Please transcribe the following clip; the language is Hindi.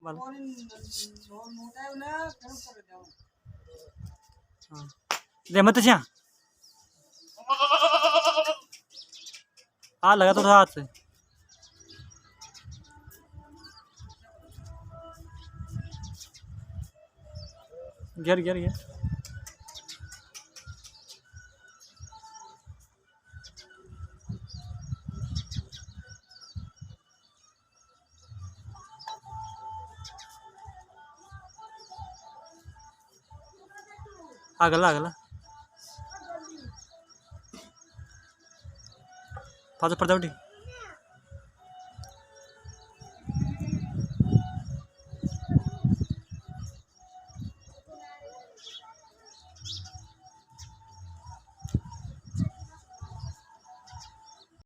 वाला। हाँ दे मत छा आ लगा तो था हाथ से। गिर गिर गिर अगला अगला पास पर जाओ ठीक।